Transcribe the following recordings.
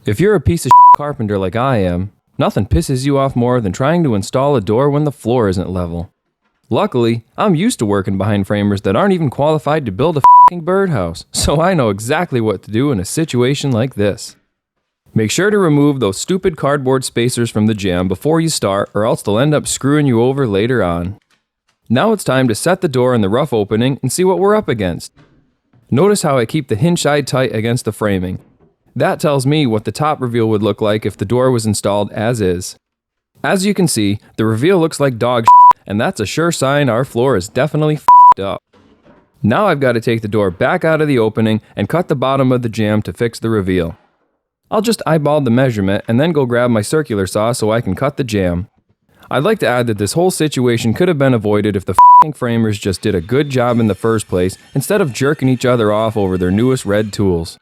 If you're a piece of carpenter like I am, nothing pisses you off more than trying to install a door when the floor isn't level. Luckily, I'm used to working behind framers that aren't even qualified to build a f***ing birdhouse, so I know exactly what to do in a situation like this. Make sure to remove those stupid cardboard spacers from the jamb before you start, or else they'll end up screwing you over later on. Now it's time to set the door in the rough opening and see what we're up against. Notice how I keep the hinge side tight against the framing. That tells me what the top reveal would look like if the door was installed as is. As you can see, the reveal looks like dog shit, and that's a sure sign our floor is definitely f***ed up. Now I've got to take the door back out of the opening and cut the bottom of the jamb to fix the reveal. I'll just eyeball the measurement and then go grab my circular saw so I can cut the jamb. I'd like to add that this whole situation could have been avoided if the f***ing framers just did a good job in the first place instead of jerking each other off over their newest red tools.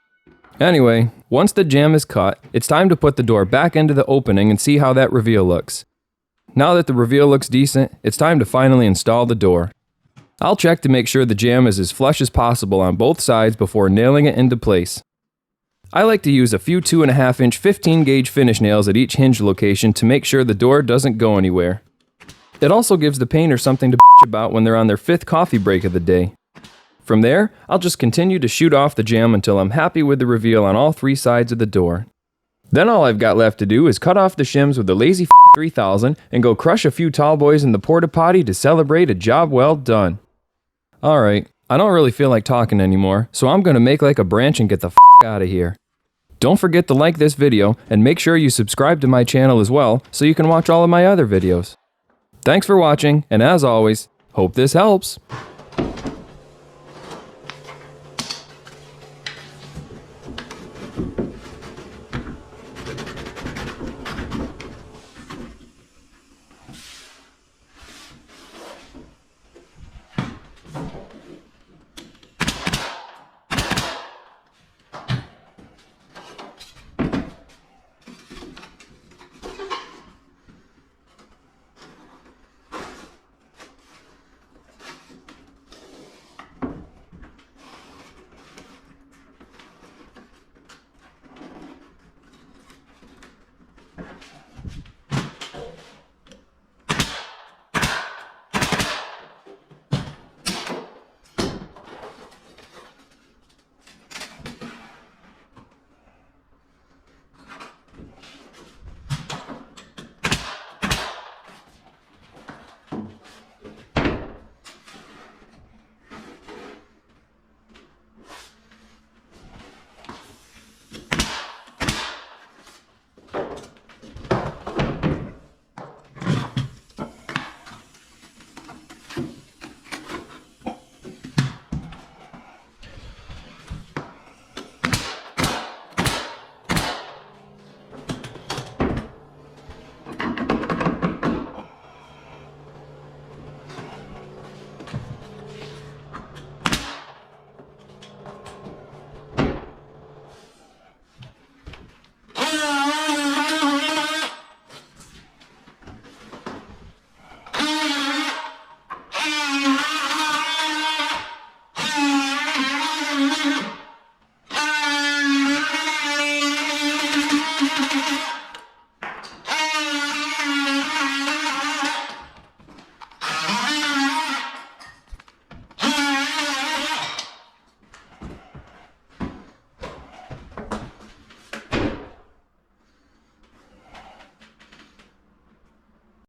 Anyway, once the jamb is cut, it's time to put the door back into the opening and see how that reveal looks. Now that the reveal looks decent, it's time to finally install the door. I'll check to make sure the jamb is as flush as possible on both sides before nailing it into place. I like to use a few 2.5 inch 15 gauge finish nails at each hinge location to make sure the door doesn't go anywhere. It also gives the painter something to bitch about when they're on their 5th coffee break of the day. From there, I'll just continue to shoot off the jamb until I'm happy with the reveal on all 3 sides of the door. Then all I've got left to do is cut off the shims with the Lazy 3000 and go crush a few tall boys in the porta potty to celebrate a job well done. Alright, I don't really feel like talking anymore, so I'm gonna make like a branch and get the out of here. Don't forget to like this video and make sure you subscribe to my channel as well so you can watch all of my other videos. Thanks for watching, and as always, hope this helps.